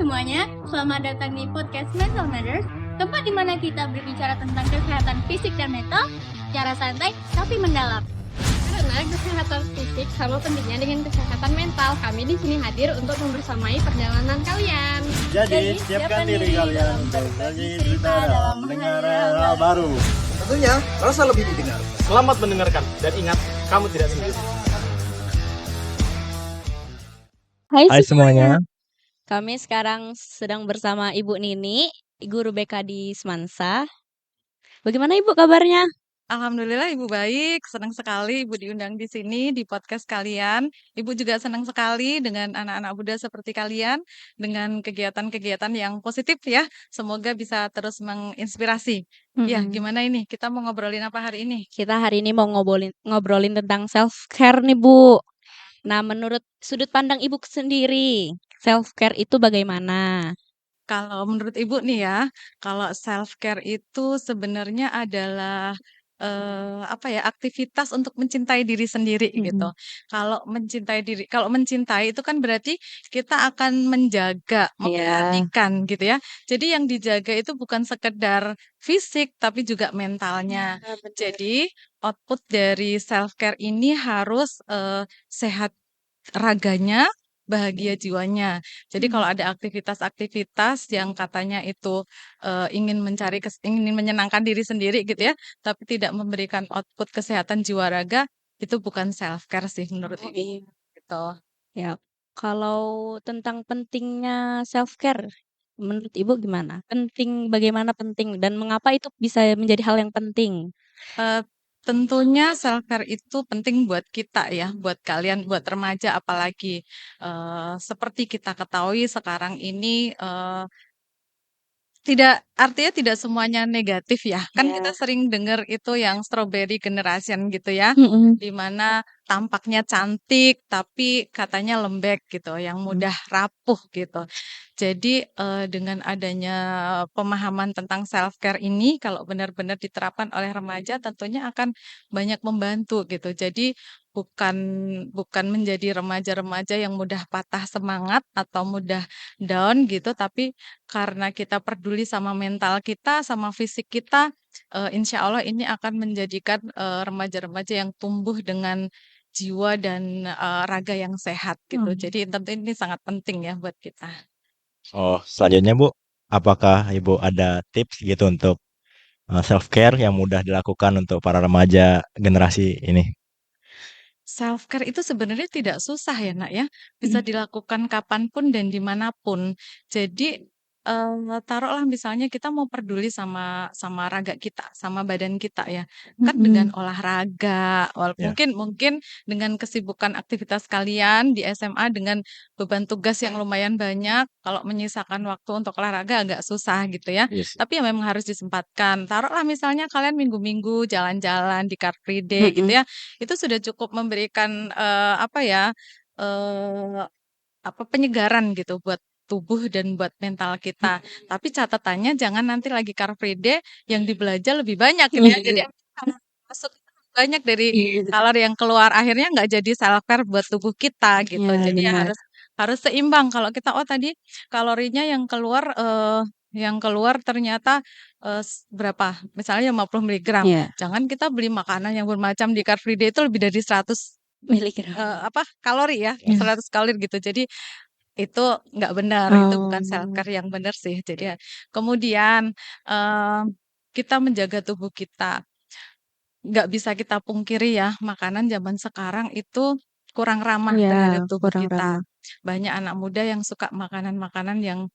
semuanya, selamat datang di podcast Mental Matters, tempat di mana kita berbicara tentang kesehatan fisik dan mental secara santai tapi mendalam. Karena kesehatan fisik sama pentingnya dengan kesehatan mental, kami di sini hadir untuk membersamai perjalanan kalian. Jadi, siapkan diri kalian untuk berbagi cerita dalam mendengar hal baru. Tentunya, rasa lebih didengar. Selamat mendengarkan dan ingat, kamu tidak sendiri. Hai semuanya. Kami sekarang sedang bersama Ibu Nini, guru BK di Semansa. Bagaimana Ibu kabarnya? Alhamdulillah Ibu baik, senang sekali Ibu diundang di sini di podcast kalian. Ibu juga senang sekali dengan anak-anak muda seperti kalian, dengan kegiatan-kegiatan yang positif ya. Semoga bisa terus menginspirasi. Ya, gimana ini? Kita mau ngobrolin apa hari ini? Kita hari ini mau ngobrolin tentang self-care nih Bu. Nah, menurut sudut pandang Ibu sendiri, self-care itu bagaimana? Kalau menurut Ibu nih ya, kalau self-care itu sebenarnya adalah aktivitas untuk mencintai diri sendiri gitu. Kalau mencintai itu kan berarti kita akan menjaga, memperhatikan gitu ya. Jadi yang dijaga itu bukan sekedar fisik tapi juga mentalnya. Jadi output dari self-care ini harus sehat raganya, bahagia jiwanya. Jadi kalau ada aktivitas-aktivitas yang katanya itu ingin menyenangkan diri sendiri gitu ya, tapi tidak memberikan output kesehatan jiwa raga, itu bukan self care sih menurut Ibu. Gitu. Ya, kalau tentang pentingnya self-care, menurut Ibu gimana? Bagaimana penting dan mengapa itu bisa menjadi hal yang penting? Tentunya self-care itu penting buat kita ya, buat kalian, buat remaja apalagi. Seperti kita ketahui sekarang ini artinya tidak semuanya negatif ya. Kan kita sering dengar itu yang strawberry generation gitu ya, di mana tampaknya cantik tapi katanya lembek gitu, yang mudah rapuh gitu. Jadi dengan adanya pemahaman tentang self care ini kalau benar-benar diterapkan oleh remaja tentunya akan banyak membantu gitu. Jadi bukan bukan menjadi remaja-remaja yang mudah patah semangat atau mudah down gitu, tapi karena kita peduli sama mental kita, sama fisik kita, insya Allah ini akan menjadikan remaja-remaja yang tumbuh dengan jiwa dan raga yang sehat gitu. Jadi tentu ini sangat penting ya buat kita. Oh, selanjutnya Bu, apakah Ibu ada tips gitu untuk self-care yang mudah dilakukan untuk para remaja generasi ini? Self care itu sebenarnya tidak susah ya Nak ya, bisa dilakukan kapanpun dan dimanapun. Jadi taruhlah misalnya kita mau peduli sama sama raga kita, sama badan kita ya, kan dengan olahraga, Ya. mungkin dengan kesibukan aktivitas kalian di SMA dengan beban tugas yang lumayan banyak, kalau menyisakan waktu untuk olahraga agak susah gitu ya. Iya sih. Tapi ya memang harus disempatkan. Taruhlah misalnya kalian minggu-minggu jalan-jalan di Car Free Day gitu ya, itu sudah cukup memberikan penyegaran gitu buat tubuh dan buat mental kita. Tapi catatannya jangan nanti lagi Car Free Day yang dibelanja lebih banyak gitu ya. Jadi masuk banyak dari kalori yang keluar akhirnya nggak jadi self care buat tubuh kita gitu. Ya, Jadi ya benar. harus seimbang. Kalau kita tadi kalorinya yang keluar ternyata berapa? Misalnya 50 miligram. Ya, Jangan kita beli makanan yang bermacam di Car Free Day itu lebih dari 100 miligram. kalori ya, 100 kalori gitu. Jadi itu nggak benar, itu bukan self care yang benar sih. Jadi ya, kemudian kita menjaga tubuh kita. Nggak bisa kita pungkiri ya, makanan zaman sekarang itu kurang ramah Iya, terhadap tubuh kurang kita. ramah. Banyak anak muda yang suka makanan-makanan yang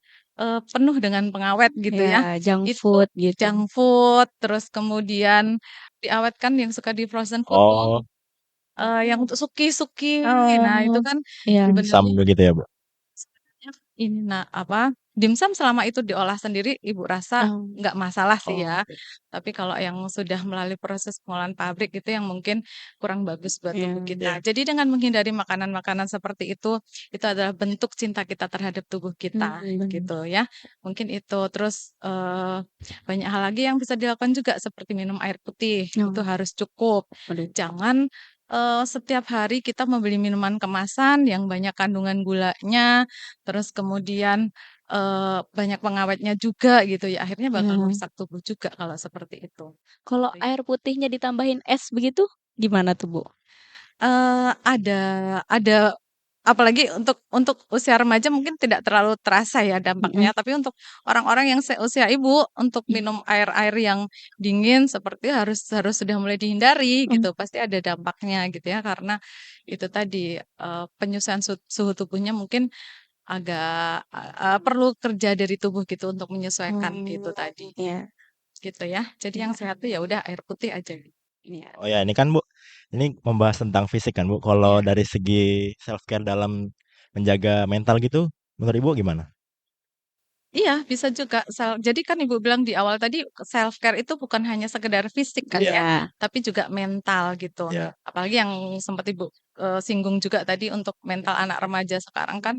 penuh dengan pengawet gitu ya. Ya, junk Itu food gitu. junk food, terus kemudian diawetkan yang suka di frozen food tuh Oh, yang untuk suki-suki. Nah, itu Oh, kan iya. dimsum sebenarnya begitu ya Bu? dimsum selama itu diolah sendiri Ibu rasa Oh, nggak masalah sih oh, ya. Tapi kalau yang sudah melalui proses pengolahan pabrik itu yang mungkin kurang bagus buat tubuh kita. Jadi dengan menghindari makanan-makanan seperti itu adalah bentuk cinta kita terhadap tubuh kita gitu ya. Mungkin itu. Terus banyak hal lagi yang bisa dilakukan juga seperti minum air putih. Itu harus cukup. Jangan setiap hari kita membeli minuman kemasan yang banyak kandungan gulanya, terus kemudian banyak pengawetnya juga gitu ya, akhirnya bakal Iya. merusak tubuh juga kalau seperti itu. Kalau Gitu ya. air putihnya ditambahin es begitu, gimana tuh, Bu? Ada apalagi untuk usia remaja mungkin tidak terlalu terasa ya dampaknya, Mhm. tapi untuk orang-orang yang seusia Ibu, untuk minum air-air yang dingin seperti harus harus sudah mulai dihindari Mhm. gitu, pasti ada dampaknya gitu ya, karena itu tadi, penyesuaian suhu tubuhnya mungkin agak, perlu kerja dari tubuh gitu untuk menyesuaikan itu tadi, Iya. gitu ya. Jadi yang sehat tuh ya udah air putih aja. Iya. Oh ya, ini kan Bu, ini membahas tentang fisik kan Bu. Kalau Iya. dari segi self care dalam menjaga mental gitu, menurut Ibu gimana? Iya, bisa juga. Jadi kan Ibu bilang di awal tadi self care itu bukan hanya sekedar fisik kan ya, Iya. tapi juga mental gitu. Ya, Apalagi yang sempat Ibu singgung juga tadi untuk mental anak remaja sekarang kan.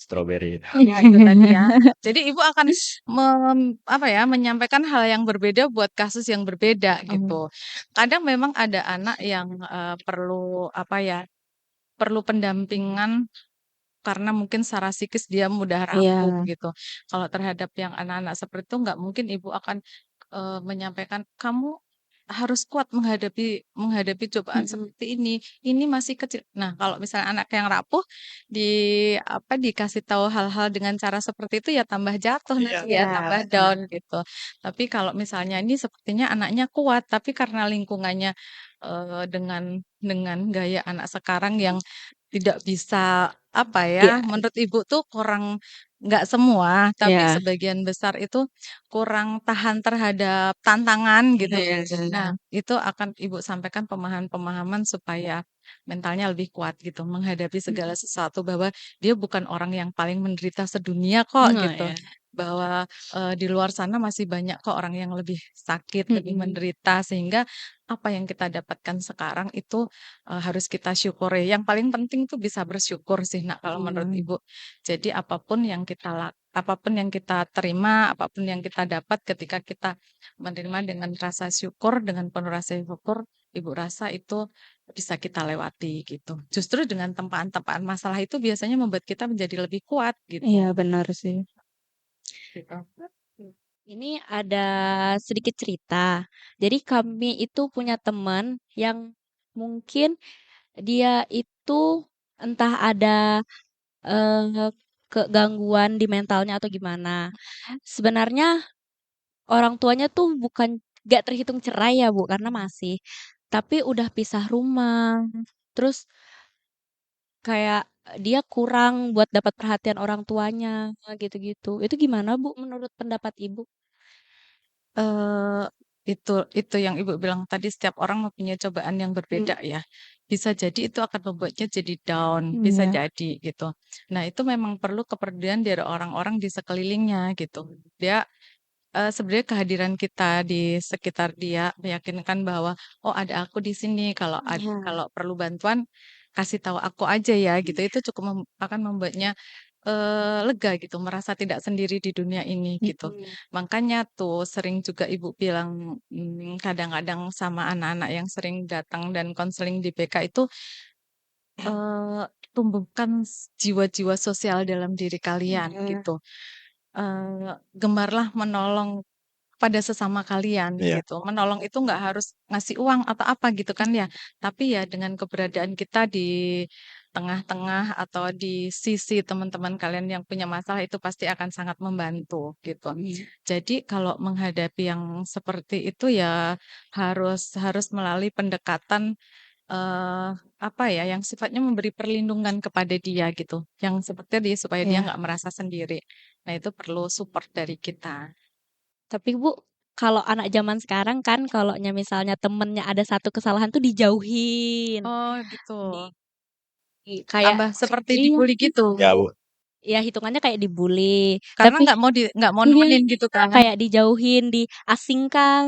strawberry. Ya itu tadi ya. Jadi Ibu akan apa ya, menyampaikan hal yang berbeda buat kasus yang berbeda gitu. Kadang memang ada anak yang perlu apa ya, perlu pendampingan karena mungkin secara psikis dia mudah rapuh Iya. gitu. Kalau terhadap yang anak-anak seperti itu nggak mungkin ibu akan, menyampaikan, "Kamu harus kuat menghadapi menghadapi cobaan Mhm. seperti ini masih kecil." Nah, kalau misalnya anak yang rapuh di apa, dikasih tahu hal-hal dengan cara seperti itu ya tambah jatuh nanti ya, Iya, tambah benar. down gitu. Tapi kalau misalnya ini sepertinya anaknya kuat, tapi karena lingkungannya, dengan gaya anak sekarang yang tidak bisa, apa ya, Iya. menurut Ibu tuh kurang nggak semua, tapi Iya. sebagian besar itu kurang tahan terhadap tantangan gitu. Iya. Nah, itu akan Ibu sampaikan pemahaman-pemahaman supaya mentalnya lebih kuat gitu, menghadapi segala sesuatu bahwa dia bukan orang yang paling menderita sedunia kok Oh, gitu. iya. Bahwa, di luar sana masih banyak kok orang yang lebih sakit, lebih Mhm. menderita, sehingga apa yang kita dapatkan sekarang itu, harus kita syukuri. Yang paling penting tuh bisa bersyukur sih, Nak, kalau menurut Mmm. Ibu. Jadi apapun yang kita terima, apapun yang kita dapat ketika kita menerima dengan rasa syukur, dengan penuh rasa syukur, Ibu rasa itu bisa kita lewati gitu. Justru dengan tempaan-tempaan masalah itu biasanya membuat kita menjadi lebih kuat Iya, gitu. benar sih. Gitu. Ini ada sedikit cerita. Jadi kami itu punya teman yang mungkin dia itu entah ada, eee, gangguan di mentalnya atau gimana. Sebenarnya orang tuanya tuh bukan nggak terhitung cerai ya, Bu, karena masih. Tapi udah pisah rumah, terus kayak dia kurang buat dapat perhatian orang tuanya, gitu-gitu. Itu gimana, Bu, menurut pendapat Ibu? Eee, itu yang Ibu bilang tadi setiap orang mempunyai cobaan yang berbeda Mmm. ya. Bisa jadi itu akan membuatnya jadi down, bisa Iya. jadi gitu. Nah itu memang perlu kepedulian dari orang-orang di sekelilingnya gitu. Dia sebenarnya kehadiran kita di sekitar dia meyakinkan bahwa, "Oh ada aku di sini Iya. kalau perlu bantuan kasih tahu aku aja ya," gitu. Itu cukup akan membuatnya, lega gitu, merasa tidak sendiri di dunia ini gitu. Mhm. Makanya tuh sering juga Ibu bilang, kadang-kadang sama anak-anak yang sering datang dan konseling di BK itu, eee, tumbuhkan jiwa-jiwa sosial dalam diri kalian Iya. gitu. Gemarlah menolong pada sesama kalian Iya. gitu. Menolong itu nggak harus ngasih uang atau apa gitu kan ya. Tapi ya dengan keberadaan kita di tengah-tengah atau di sisi teman-teman kalian yang punya masalah itu pasti akan sangat membantu gitu. Iya. Jadi kalau menghadapi yang seperti itu ya harus harus melalui pendekatan apa ya, yang sifatnya memberi perlindungan kepada dia gitu. Yang seperti tadi supaya dia Iya. nggak merasa sendiri. Nah itu perlu support dari kita. Tapi Bu, kalau anak zaman sekarang kan kalaunya misalnya temennya ada satu kesalahan tuh dijauhin, Oh gitu. kayak Tambah seperti iya, dibully gitu? Ya, Bu. ya hitungannya kayak dibully, Karena tapi nggak mau iya, nemenin gitu kan? kayak dijauhin, diasingkan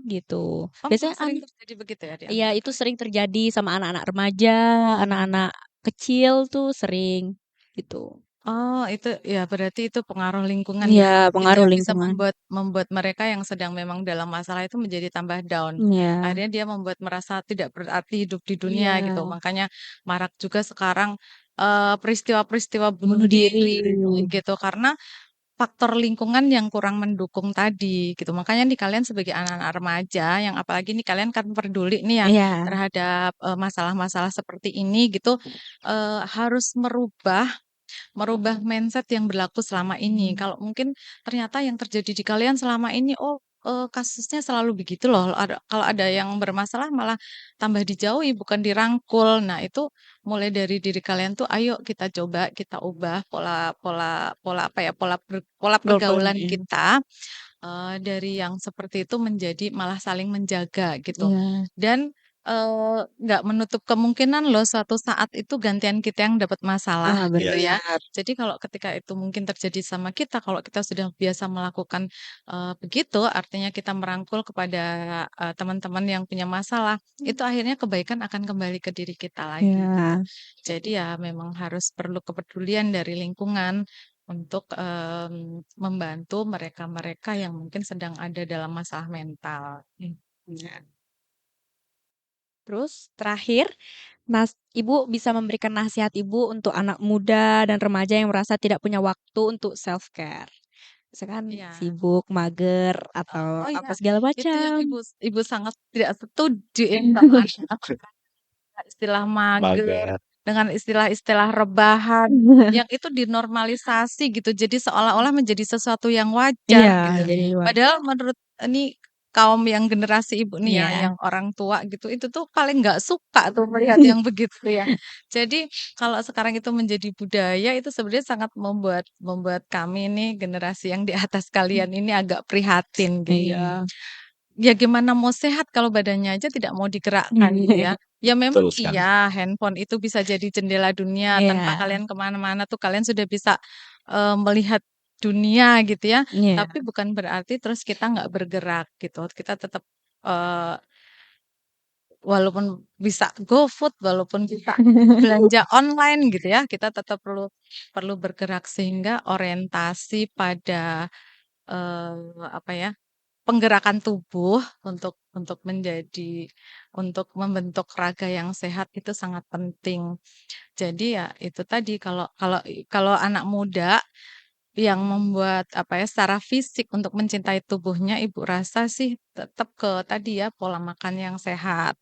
gitu. Oh memang Biasanya sering terjadi begitu ya di iya antara itu sering terjadi sama anak-anak remaja, anak-anak kecil tuh sering gitu. Oh itu ya berarti itu pengaruh lingkungan ya? Iya, Itu pengaruh yang bisa lingkungan. membuat membuat mereka yang sedang memang dalam masalah itu menjadi tambah down. Iya. Akhirnya dia membuat merasa tidak berarti hidup di dunia gitu. Iya, Makanya marak juga sekarang, peristiwa-peristiwa bunuh bunuh diri. diri gitu. Karena faktor lingkungan yang kurang mendukung tadi gitu. Makanya nih kalian sebagai anak-anak remaja yang apalagi nih kalian kan peduli nih ya Iya. terhadap masalah-masalah seperti ini gitu, harus merubah mindset yang berlaku selama ini. Kalau mungkin ternyata yang terjadi di kalian selama ini, oh, kasusnya selalu begitu loh, kalau ada yang bermasalah malah tambah dijauhi bukan dirangkul. Nah, itu mulai dari diri kalian tuh ayo kita coba, kita ubah pola pola pola apa ya, pola pergaulan Golput. kita, dari yang seperti itu menjadi malah saling menjaga gitu. Iya. Dan, nggak menutup kemungkinan loh suatu saat itu gantian kita yang dapat masalah Ah, gitu ya. benar. Jadi kalau ketika itu mungkin terjadi sama kita, kalau kita sudah biasa melakukan, begitu artinya kita merangkul kepada, teman-teman yang punya masalah, itu akhirnya kebaikan akan kembali ke diri kita lagi gitu. Iya. Jadi ya memang harus perlu kepedulian dari lingkungan untuk, membantu mereka-mereka yang mungkin sedang ada dalam masalah mental. Iya. Terus terakhir, Ibu bisa memberikan nasihat Ibu untuk anak muda dan remaja yang merasa tidak punya waktu untuk self care. Misalkan Iya. sibuk, mager, atau Oh apa iya, segala itu yang macam. ibu sangat tidak setuju ya sama aku. Istilah mager, Mager. dengan istilah-istilah rebahan, yang itu dinormalisasi gitu, jadi seolah-olah menjadi sesuatu yang wajar Iya, gitu. jadi Padahal menurut ini kaum yang generasi ibu nih ya, Iya. yang orang tua gitu, itu tuh paling nggak suka tuh melihat yang begitu ya. Jadi kalau sekarang itu menjadi budaya, itu sebenarnya sangat membuat membuat kami nih generasi yang di atas kalian ini agak prihatin gitu. Iya. Ya gimana mau sehat kalau badannya aja tidak mau digerakkan gitu ya. Ya memang Betul sekali. iya handphone itu bisa jadi jendela dunia, tanpa Iya. kalian kemana-mana tuh kalian sudah bisa, melihat dunia gitu ya. Iya. Tapi bukan berarti terus kita nggak bergerak gitu. Kita tetap, eee, walaupun bisa GoFood, walaupun bisa belanja online gitu ya, kita tetap perlu perlu bergerak sehingga orientasi pada, apa ya, penggerakan tubuh untuk membentuk raga yang sehat itu sangat penting. Jadi ya itu tadi kalau kalau kalau anak muda yang membuat apa ya, secara fisik untuk mencintai tubuhnya, ibu rasa sih tetap ke tadi ya, pola makan yang sehat.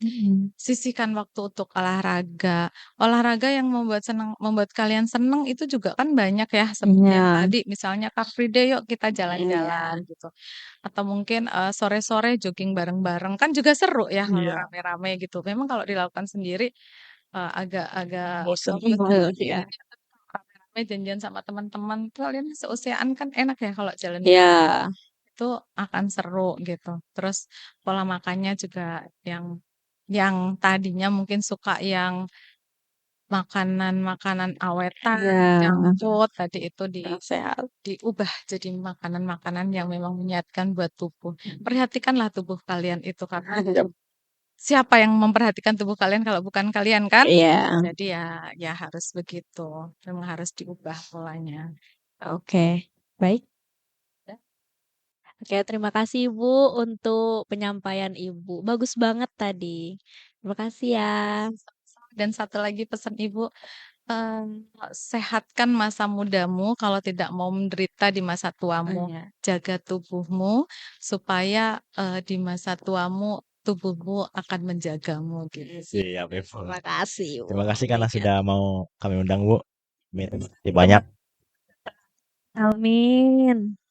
Sisihkan waktu untuk olahraga. Olahraga yang membuat kalian seneng itu juga kan banyak ya, seperti yang Iya. tadi misalnya Car Free Day, yuk kita Iya. jalan-jalan gitu. Atau mungkin, sore-sore jogging bareng-bareng, kan juga seru ya kalau Iya. rame-rame gitu. Memang kalau dilakukan sendiri, agak-agak Bosen. Iya. rame-rame janjian sama teman-teman, kalian seusiaan kan enak ya kalau jalan Iya. itu akan seru gitu. Terus pola makannya juga yang tadinya mungkin suka yang makanan-makanan awetan, junk Iya. food, tadi itu Sehat. diubah jadi makanan-makanan yang memang menyehatkan buat tubuh. Perhatikanlah tubuh kalian itu karena siapa yang memperhatikan tubuh kalian kalau bukan kalian kan? Iya. Jadi ya harus begitu, memang harus diubah polanya. Oke. Baik. Ya. Oke, terima kasih Ibu untuk penyampaian Ibu. Bagus banget tadi. Terima kasih ya. Dan satu lagi pesan Ibu, sehatkan masa mudamu kalau tidak mau menderita di masa tuamu. Iya. Jaga tubuhmu supaya, di masa tuamu, tubuhmu akan menjagamu gitu. Siap, Ibu. Terima kasih Ibu. Terima kasih karena Iya. sudah mau kami undang, Bu. Terima kasih banyak. Amin.